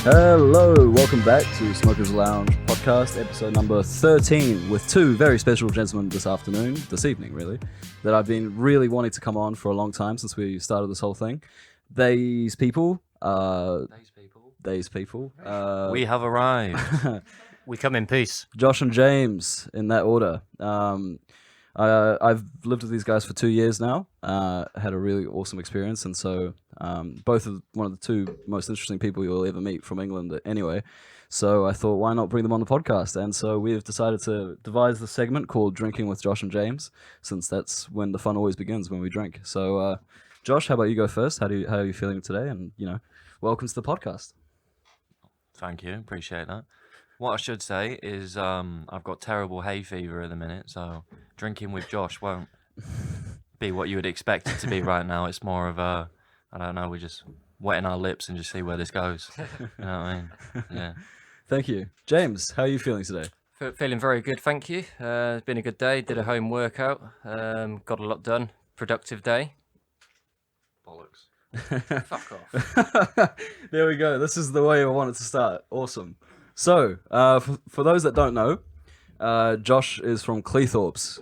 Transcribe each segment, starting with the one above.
Hello, welcome back to Smokers Lounge podcast, episode number 13, with two very special gentlemen this evening, really, that I've been really wanting to come on for a long time since we started this whole thing. These people. We have arrived. We come in peace. Josh and James, in that order. I've lived with these guys for 2 years now. Had a really awesome experience, and so both of one of the two most interesting people you'll ever meet from England anyway. So I thought, why not bring them on the podcast? And so we've decided to devise the segment called Drinking with Josh and James, since that's when the fun always begins, when we drink. So Josh, how about you go first? How are you feeling today? And, welcome to the podcast. Thank you, appreciate that. What I should say is I've got terrible hay fever at the minute, so drinking with Josh won't be what you would expect it to be right now. It's more of a, I don't know, we're just wetting our lips and just see where this goes. You know what I mean? Yeah. Thank you. James, how are you feeling today? Feeling very good, thank you. It's been a good day. Did a home workout. Got a lot done. Productive day. Bollocks. Fuck off. There we go. This is the way I wanted to start. Awesome. So, for those that don't know, Josh is from Cleethorpes,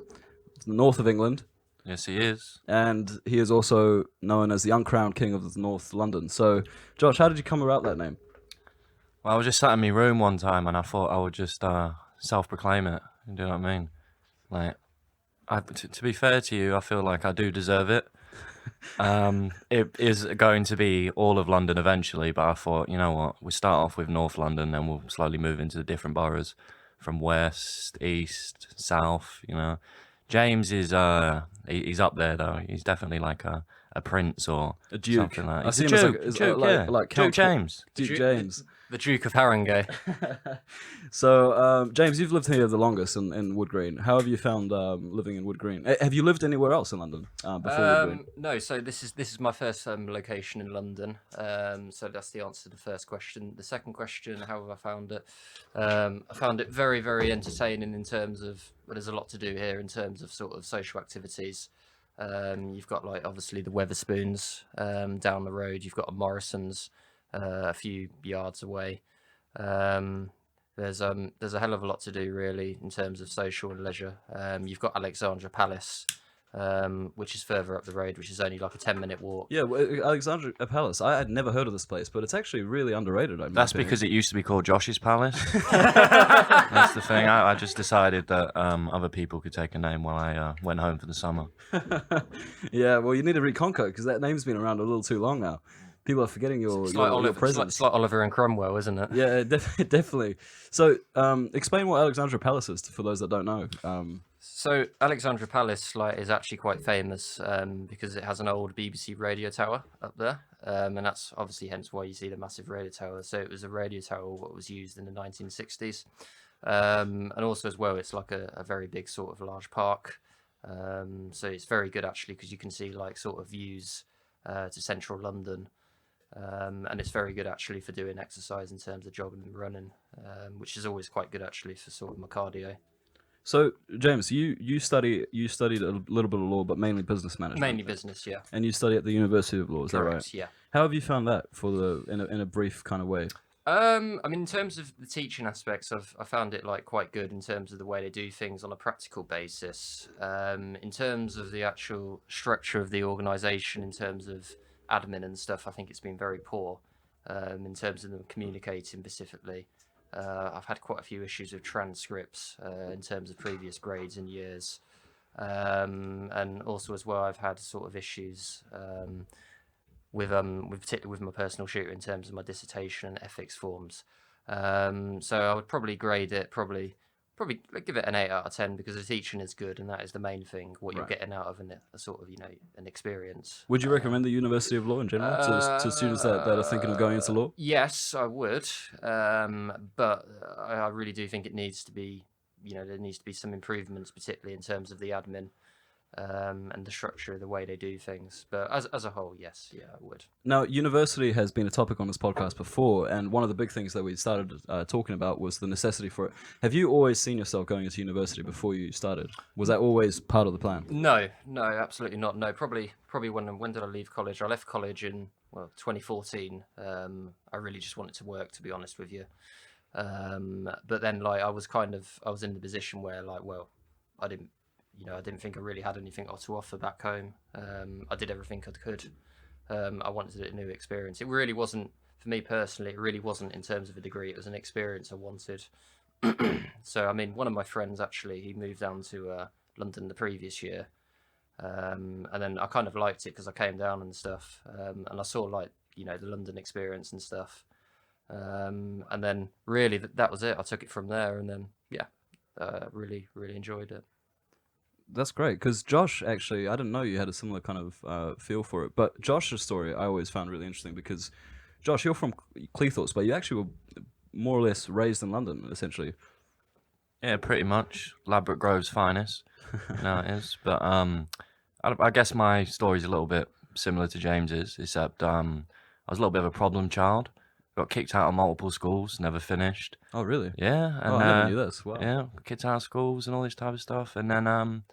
the north of England. Yes, he is. And he is also known as the uncrowned king of North London. So, Josh, how did you come about that name? Well, I was just sat in my room one time and I thought I would just self-proclaim it. You know what I mean? Like, to be fair to you, I feel like I do deserve it. It is going to be all of London eventually, but I thought, you know what, we start off with North London, then we'll slowly move into the different boroughs from west, east, south. James is he's up there though. He's definitely like a prince or a duke. Something like. I see He's him a as Duke, like Duke James. Duke James. The Duke of Haringey. So, James, you've lived here the longest in Wood Green. How have you found living in Wood Green? Have you lived anywhere else in London before Wood Green? No, so this is my first location in London. So that's the answer to the first question. The second question, how have I found it? I found it very, very entertaining in terms of, well, there's a lot to do here in terms of sort of social activities. You've got like obviously the Weatherspoons down the road. You've got a Morrison's a few yards away. There's a hell of a lot to do really in terms of social and leisure. You've got Alexandra Palace, which is further up the road, which is only like a 10-minute walk. Yeah, Alexandra Palace. I had never heard of this place, but it's actually really underrated. That's because it used to be called Josh's Palace. That's the thing. I just decided that other people could take a name while I went home for the summer. Yeah, well, you need to reconquer because that name's been around a little too long now. People are forgetting your presence. It's like Oliver and Cromwell, isn't it? Yeah, definitely. So, explain what Alexandra Palace is for those that don't know. So Alexandra Palace is actually quite famous because it has an old BBC radio tower up there, and that's obviously hence why you see the massive radio tower. So it was a radio tower what was used in the 1960s, and also as well it's like a very big sort of large park. So it's very good actually because you can see like sort of views to central London. And it's very good actually for doing exercise in terms of jogging and running, which is always quite good actually for sort of my cardio. So, James, you studied a little bit of law, but mainly business management. Mainly business, yeah. And you study at the University of Law, is Correct, that right? Yeah. How have you found that in a brief kind of way? I mean, in terms of the teaching aspects, I found it quite good in terms of the way they do things on a practical basis. In terms of the actual structure of the organisation, in terms of admin and stuff, I think it's been very poor in terms of them communicating specifically. I've had quite a few issues with transcripts in terms of previous grades and years, and also as well I've had sort of issues with particularly with my personal tutor in terms of my dissertation and ethics forms. So I would probably grade it probably give it an 8 out of 10 because the teaching is good and that is the main thing. What you're getting out of a sort of an experience. Would you recommend the University of Law in general to students that are thinking of going into law? Yes, I would, but I really do think it needs to be there needs to be some improvements, particularly in terms of the admin. and the structure of the way they do things. But as a whole, yes, yeah, I would. Now, university has been a topic on this podcast before, and one of the big things that we started talking about was the necessity for it. Have you always seen yourself going into university before you started? Was that always part of the plan? No, absolutely not. No, probably when did I leave college? I left college in 2014. I really just wanted to work, to be honest with you. But then like I was in the position where like, well, I didn't think I really had anything to offer back home. I did everything I could. I wanted a new experience. It really wasn't, for me personally, it really wasn't in terms of a degree. It was an experience I wanted. So, I mean, one of my friends, actually, he moved down to London the previous year. And then I kind of liked it because I came down and stuff. And I saw, like, the London experience and stuff. And then really that was it. I took it from there, and then, yeah, really, really enjoyed it. That's great, because Josh, actually, I didn't know you had a similar kind of feel for it. But Josh's story I always found really interesting because, Josh, you're from Cleethorpes, but you actually were more or less raised in London, essentially. Yeah, pretty much. Ladbroke Grove's finest. No, it is. But I guess my story's a little bit similar to James's, except I was a little bit of a problem child. Got kicked out of multiple schools, never finished. Oh, really? Yeah. And, Oh, I never knew this. Wow. Yeah, kicked out of schools and all this type of stuff. And then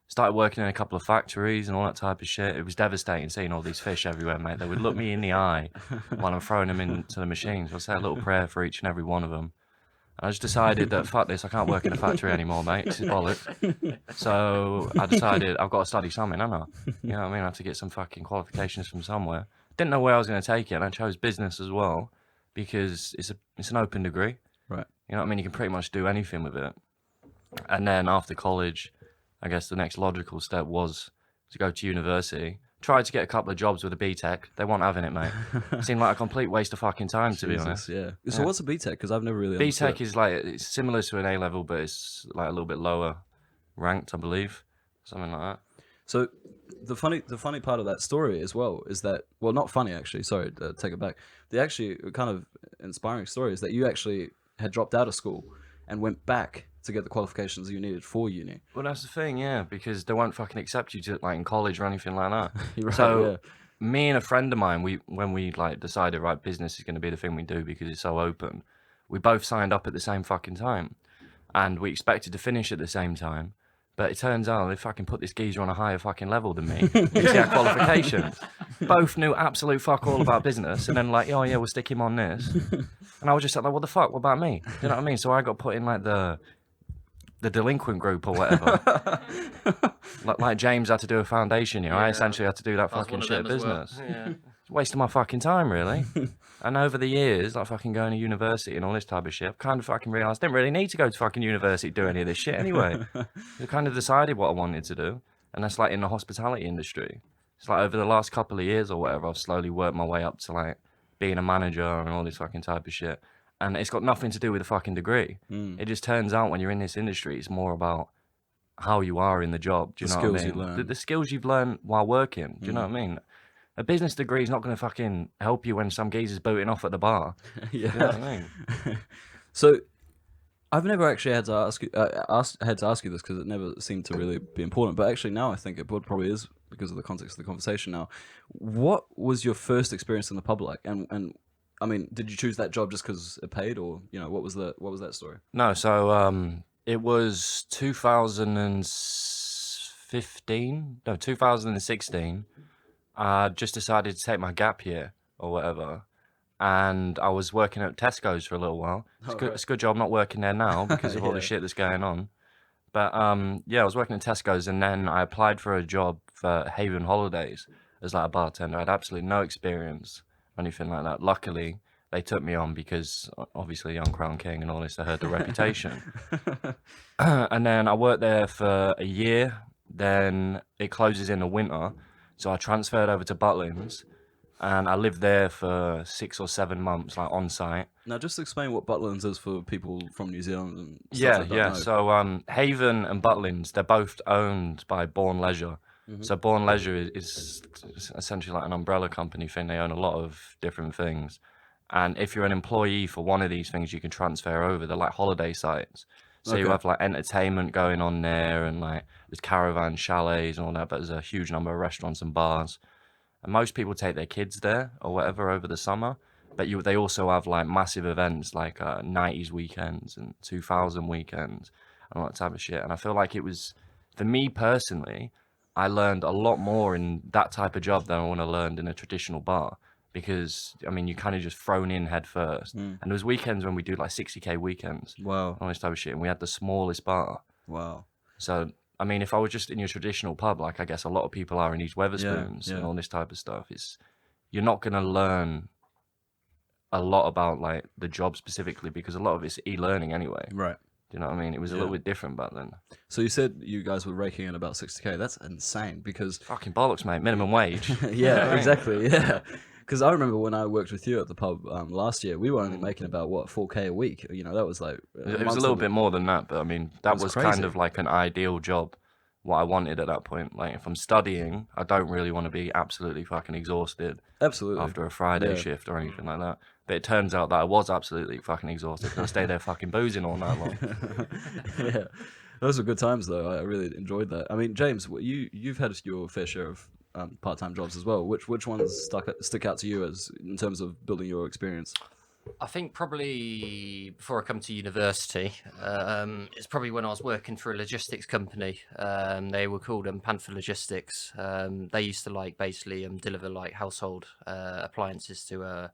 started working in a couple of factories and all that type of shit. It was devastating seeing all these fish everywhere, mate. They would look me in the eye while I'm throwing them into the machines. I'll say a little prayer for each and every one of them. And I just decided that, fuck this, I can't work in a factory anymore, mate. This is bollocks. So I decided I've got to study something, haven't I? You know what I mean? I have to get some fucking qualifications from somewhere. Didn't know where I was going to take it, and I chose business as well because it's an open degree. Right. You know what I mean? You can pretty much do anything with it. And then after college, I guess the next logical step was to go to university. Tried to get a couple of jobs with a BTEC. They weren't having it, mate. It seemed like a complete waste of fucking time, to be honest. Yeah. So what's a BTEC? Because I've never really BTEC understood. is like, it's similar to an A level, but it's like a little bit lower ranked, I believe. Something like that. So the funny part of that story as well is that, well, not funny actually. Sorry, take it back. The actually kind of inspiring story is that you actually had dropped out of school and went back to get the qualifications you needed for uni. Well, that's the thing, yeah, because they won't fucking accept you to like in college or anything like that. Right, So yeah. me and a friend of mine, when we like decided, right, business is going to be the thing we do because it's so open, we both signed up at the same fucking time, and we expected to finish at the same time. But it turns out they fucking put this geezer on a higher fucking level than me. You see our qualifications. Both knew absolute fuck all about business, and then like, oh yeah, we'll stick him on this. And I was just like, what the fuck? What about me? You know what I mean? So I got put in like the delinquent group or whatever. like James had to do a foundation year. I essentially had to do that fucking shit business. Well. Yeah. Wasting my fucking time, really. And over the years, like fucking going to university and all this type of shit, I've kind of fucking realised I didn't really need to go to fucking university to do any of this shit anyway. I kind of decided what I wanted to do, and that's like in the hospitality industry. It's like over the last couple of years or whatever, I've slowly worked my way up to like being a manager and all this fucking type of shit. And it's got nothing to do with a fucking degree. It just turns out when you're in this industry, it's more about how you are in the job. Do you know what I mean? skills you learn. The skills you've learned while working. Do you know what I mean? A business degree is not going to fucking help you when some geezer's booting off at the bar. Yeah. You know what I mean? So I've never actually had to ask you this because it never seemed to really be important. But actually now I think it probably is because of the context of the conversation now. What was your first experience in the pub like? And I mean, did you choose that job just because it paid, or what was that story? No, so it was 2016. I just decided to take my gap year or whatever, and I was working at Tesco's for a little while. It's a good job I'm not working there now because of all the shit that's going on. But yeah, I was working at Tesco's, and then I applied for a job for Haven Holidays as like a bartender. I had absolutely no experience or anything like that. Luckily, they took me on because obviously I'm Crown King and all this. I heard the reputation. And then I worked there for a year. Then it closes in the winter. So I transferred over to Butlins, and I lived there for 6 or 7 months, like on site. Now, just explain what Butlins is for people from New Zealand and stuff that don't know. So Haven and Butlins, they're both owned by Bourne Leisure. So Bourne Leisure is essentially like an umbrella company thing. They own a lot of different things. And if you're an employee for one of these things, you can transfer over. They're like holiday sites. So you Okay. have like entertainment going on there, and like there's caravan chalets and all that, but there's a huge number of restaurants and bars. And most people take their kids there or whatever over the summer. But they also have like massive events like 90s weekends and 2000 weekends and all that type of shit. And I feel like it was, for me personally, I learned a lot more in that type of job than I would have learned in a traditional bar. Because, I mean, you kind of just thrown in head first. And there was weekends when we do like 60K weekends. Wow. All this type of shit. And we had the smallest bar. Wow. So, I mean, if I was just in your traditional pub, like I guess a lot of people are in East Weatherspoons yeah. and all this type of stuff, you're not going to learn a lot about like the job specifically, because a lot of it's e-learning anyway. Right. Do you know what I mean? It was a little bit different back then. So you said you guys were raking in about 60K. That's insane because... Fucking bollocks, mate. Minimum wage. Yeah, exactly. Yeah. Because I remember when I worked with you at the pub last year, we were only making about, what, 4K a week? You know, that was like... It was a little bit more than that, but I mean, that was crazy. kind of like an ideal job, what I wanted at that point. Like, if I'm studying, I don't really want to be absolutely fucking exhausted Absolutely. after a Friday shift or anything like that. But it turns out that I was absolutely fucking exhausted because I stayed there fucking boozing all night long. Yeah. Those were good times, though. I really enjoyed that. I mean, James, you've had your fair share of part-time jobs as well. Which ones stick out to you as in terms of building your experience? I think probably before I come to university, it's probably when I was working for a logistics company. They were called Panther Logistics. They used to like basically deliver like household appliances to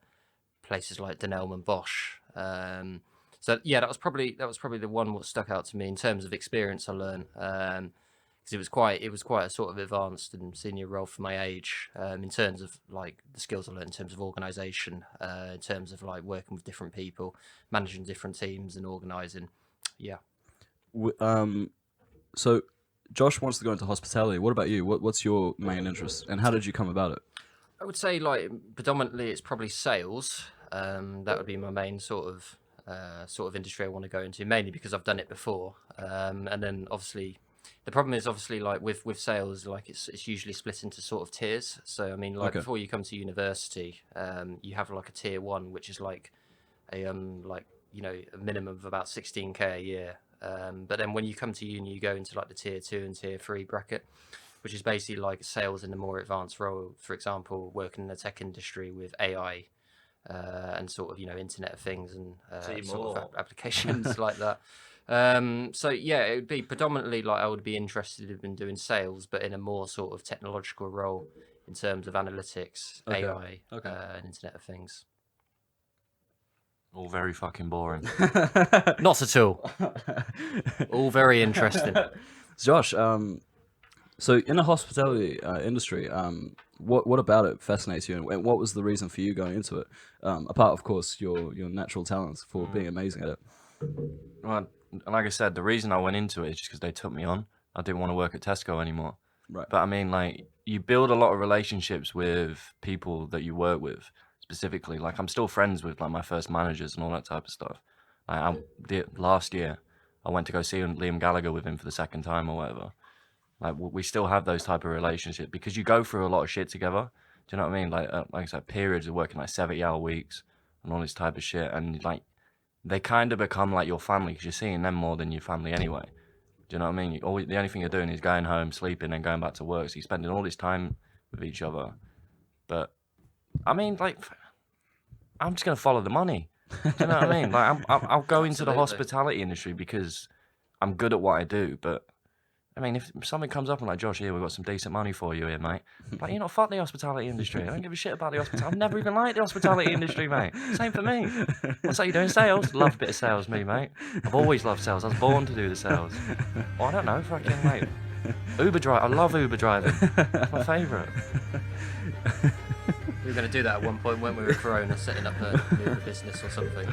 places like Dunelm and Bosch. So yeah, that was probably the one what stuck out to me in terms of experience I learned. Because it was quite a sort of advanced and senior role for my age, in terms of like the skills I learned in terms of organisation, in terms of like working with different people, managing different teams and organising. Yeah. So Josh wants to go into hospitality. What about you? What's your main interest, and how did you come about it? I would say like predominantly it's probably sales. That would be my main sort of industry I want to go into, mainly because I've done it before. And then obviously the problem is obviously like with sales, like it's usually split into sort of tiers. So I mean, like before you come to university, you have like a tier 1, which is like a like, you know, a minimum of about 16K a year. But then when you come to uni, you go into like the tier 2 and tier 3 bracket, which is basically like sales in a more advanced role. For example, working in the tech industry with AI and sort of, you know, Internet of Things and sort of applications like that. So yeah, it would be predominantly like I would be interested in doing sales, but in a more sort of technological role in terms of analytics, AI, and Internet of Things. All very fucking boring. Not at all. All very interesting. Josh, so in the hospitality industry, what about it fascinates you, and what was the reason for you going into it? Apart, of course, your natural talents for being amazing at it. Well, like I said, the reason I went into it is just because they took me on. I didn't want to work at Tesco anymore. Right. But I mean, like, you build a lot of relationships with people that you work with, specifically. Like, I'm still friends with like my first managers and all that type of stuff. Like, last year, I went to go see Liam Gallagher with him for the second time or whatever. Like, we still have those type of relationships because you go through a lot of shit together. Do you know what I mean? Like I said, periods of working like 70-hour weeks and all this type of shit, and like they kind of become like your family because you're seeing them more than your family anyway. Do you know what I mean? The only thing you're doing is going home, sleeping, and going back to work. So you're spending all this time with each other. But I mean, like, I'm just gonna follow the money. Do you know what I mean? Like, I'll go into the hospitality industry because I'm good at what I do, but. I mean, if something comes up and like, Josh, here, we've got some decent money for you here, mate. Like, you know, fuck the hospitality industry. I don't give a shit about the hospitality. I've never even liked the hospitality industry, mate. Same for me. What's that, you doing sales? Love a bit of sales, me, mate. I've always loved sales. I was born to do the sales. Well, I don't know, fucking, mate. Uber drive. I love Uber driving. It's my favourite. We were going to do that at one point when we were Corona, setting up a Uber business or something.